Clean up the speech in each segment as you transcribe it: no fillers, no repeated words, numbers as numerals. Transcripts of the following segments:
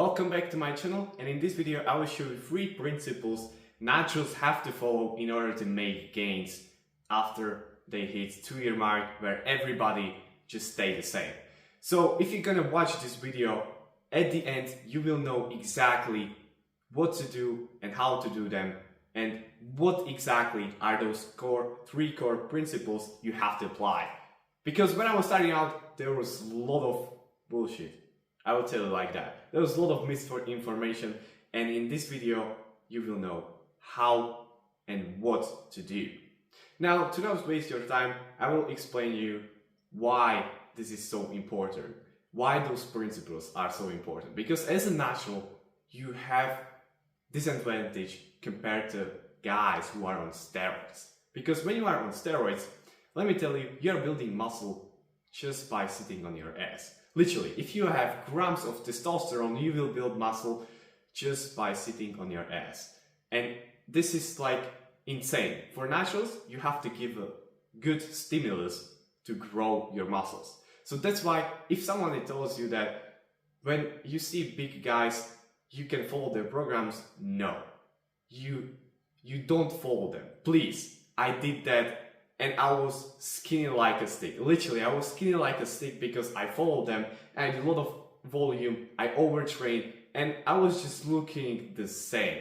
Welcome back to my channel, and in this video I will show you 3 principles naturals have to follow in order to make gains after they hit 2-year mark where everybody just stay the same. So if you're gonna watch this video, at the end you will know exactly what to do and how to do them, and what exactly are those 3 core principles you have to apply. Because when I was starting out, there was a lot of bullshit. I will tell you like that. There was a lot of misinformation, and in this video you will know how and what to do. Now, to not waste your time, I will explain you why this is so important, why those principles are so important. Because as a natural, you have disadvantage compared to guys who are on steroids. Because when you are on steroids, let me tell you, you're building muscle just by sitting on your ass. Literally, if you have grams of testosterone, you will build muscle just by sitting on your ass. And this is like insane. For naturals, you have to give a good stimulus to grow your muscles. So that's why if someone tells you that when you see big guys, you can follow their programs, no. You don't follow them. Please, I did that. And I was skinny like a stick. Literally, I was skinny like a stick because I followed them. I had a lot of volume, I overtrained, and I was just looking the same.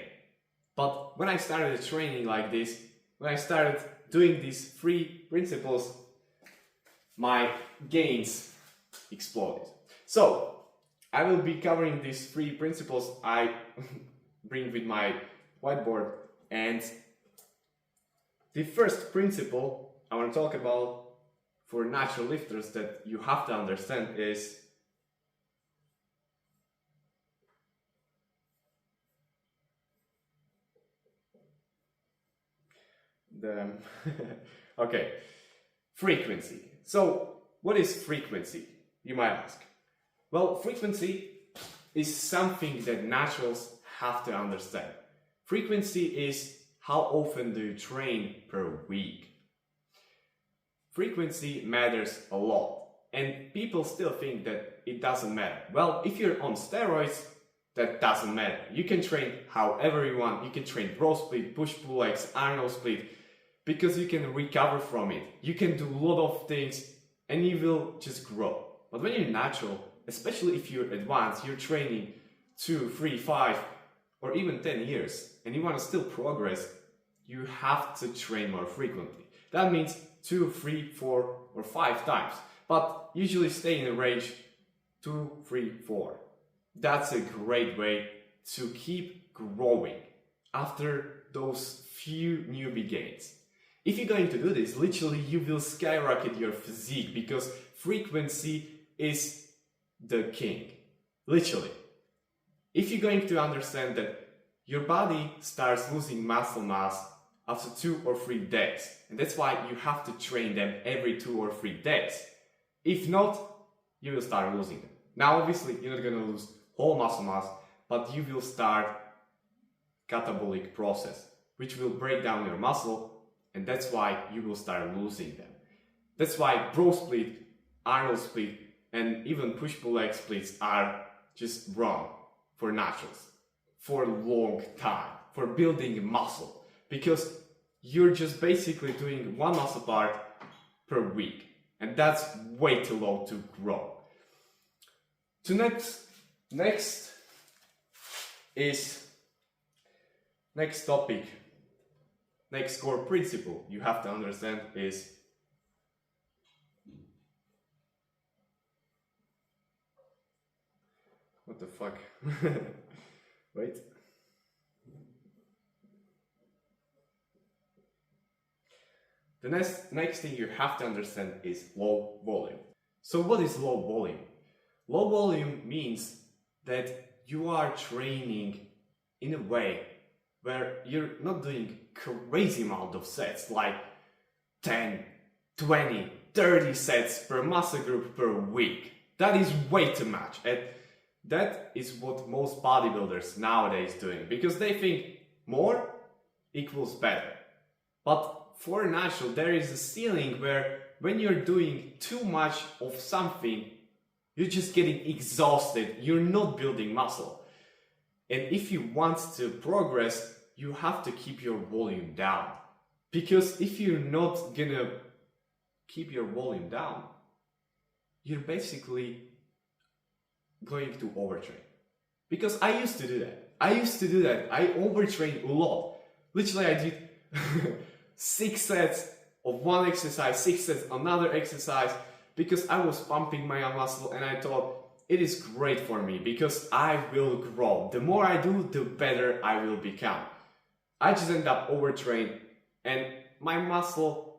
But when I started training like this, when I started doing these 3 principles, my gains exploded. So, I will be covering these 3 principles I bring with my whiteboard. And the first principle I want to talk about for natural lifters that you have to understand is okay, frequency. So what is frequency, you might ask? Well, frequency is something that naturals have to understand. Frequency is how often do you train per week. Frequency matters a lot, and people still think that it doesn't matter. Well, if you're on steroids, that doesn't matter. You can train however you want. You can train bro split, push-pull legs, Arnold split, because you can recover from it. You can do a lot of things and you will just grow. But when you're natural, especially if you're advanced, you're training 2, 3, 5 or even 10 years and you want to still progress, you have to train more frequently. That means 2, 3, 4 or 5 times, but usually stay in the range 2, 3, 4. That's a great way to keep growing after those few newbie gains. If you're going to do this, literally you will skyrocket your physique because frequency is the king. Literally. If you're going to understand that your body starts losing muscle mass after 2 or 3 days, and that's why you have to train them every 2 or 3 days. If not, you will start losing them. Now obviously you're not going to lose whole muscle mass, but you will start catabolic process, which will break down your muscle, and that's why you will start losing them. That's why bro split, Arnold split, and even push-pull leg splits are just wrong for naturals for a long time, for building muscle, because you're just basically doing 1 muscle part per week, and that's way too low to grow. So next topic, next core principle you have to understand is what the fuck? Wait. The next thing you have to understand is low volume. So what is low volume? Low volume means that you are training in a way where you're not doing crazy amount of sets, like 10, 20, 30 sets per muscle group per week. That is way too much. And that is what most bodybuilders nowadays doing, because they think more equals better. But for natural, there is a ceiling where when you're doing too much of something, you're just getting exhausted, you're not building muscle. And if you want to progress, you have to keep your volume down. Because if you're not gonna keep your volume down, you're basically going to overtrain. Because I used to do that. I overtrained a lot. Literally, I did 6 sets of one exercise, 6 sets another exercise, because I was pumping my muscle and I thought it is great for me because I will grow. The more I do, the better I will become. I just ended up overtrained and my muscle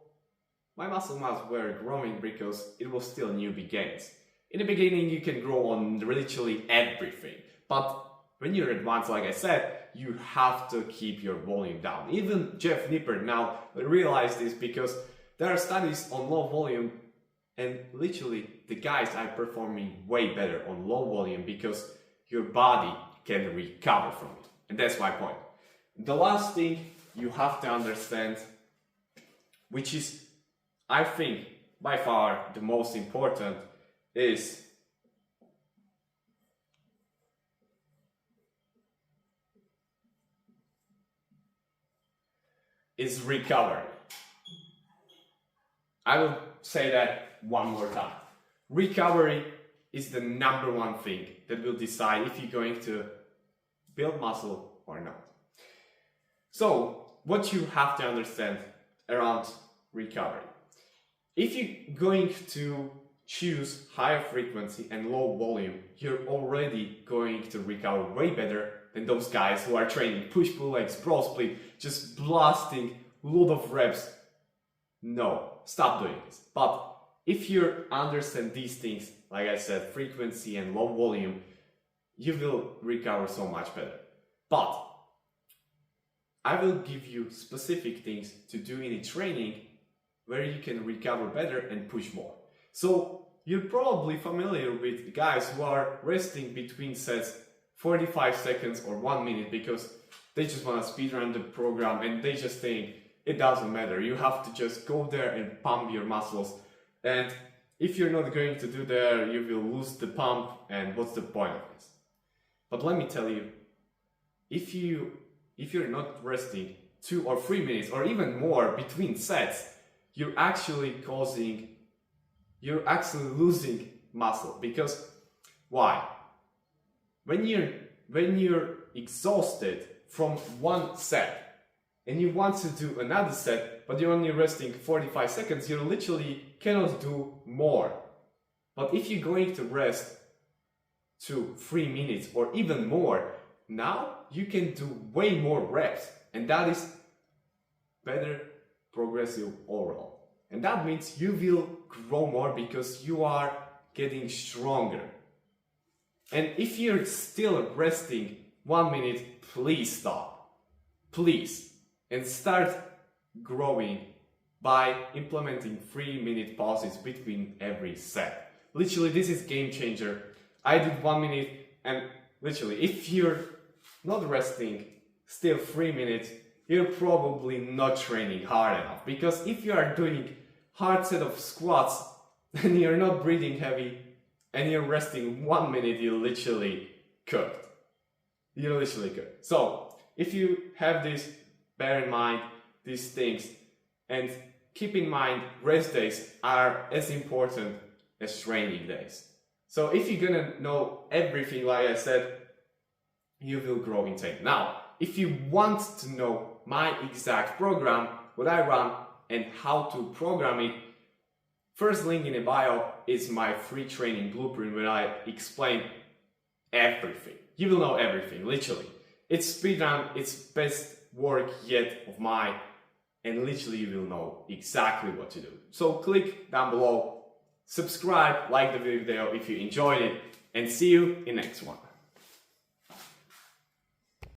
mass were growing because it was still newbie gains. In the beginning, you can grow on literally everything, but when you're advanced, like I said, you have to keep your volume down. Even Jeff Nippard now realized this because there are studies on low volume and literally the guys are performing way better on low volume because your body can recover from it. And that's my point. The last thing you have to understand, which is, I think, by far the most important, is recovery. I will say that one more time. Recovery is the number one thing that will decide if you're going to build muscle or not. So, what you have to understand around recovery. If you're going to choose higher frequency and low volume, you're already going to recover way better than those guys who are training push-pull legs, bro split, just blasting a lot of reps. No, stop doing this. But if you understand these things, like I said, frequency and low volume, you will recover so much better. But I will give you specific things to do in a training where you can recover better and push more. So you're probably familiar with guys who are resting between sets 45 seconds or 1 minute because they just want to speedrun the program and they just think it doesn't matter. You have to just go there and pump your muscles. And if you're not going to do that, you will lose the pump, and what's the point of this? But let me tell you, if you're not resting 2 or 3 minutes or even more between sets, you're actually losing muscle. Because why? When you're exhausted from one set and you want to do another set, but you're only resting 45 seconds, you literally cannot do more. But if you're going to rest 2, 3 minutes or even more, now you can do way more reps, and that is better progressive overall. And that means you will grow more because you are getting stronger. And if you're still resting 1 minute, please stop. Please. And start growing by implementing 3-minute pauses between every set. Literally, this is game changer. I did 1 minute, and literally, if you're not resting still 3 minutes, you're probably not training hard enough. Because if you are doing hard set of squats and you're not breathing heavy and you're resting 1 minute, you're literally cooked. You're literally cooked. So if you have this, bear in mind these things, and keep in mind rest days are as important as training days. So if you're gonna know everything, like I said, you will grow insane. Now, if you want to know my exact program, what I run, and how to program it, first link in the bio is my free training blueprint where I explain everything. You will know everything, literally. It's speedrun, it's best work yet of mine, and literally you will know exactly what to do. So click down below, subscribe, like the video if you enjoyed it, and see you in the next one.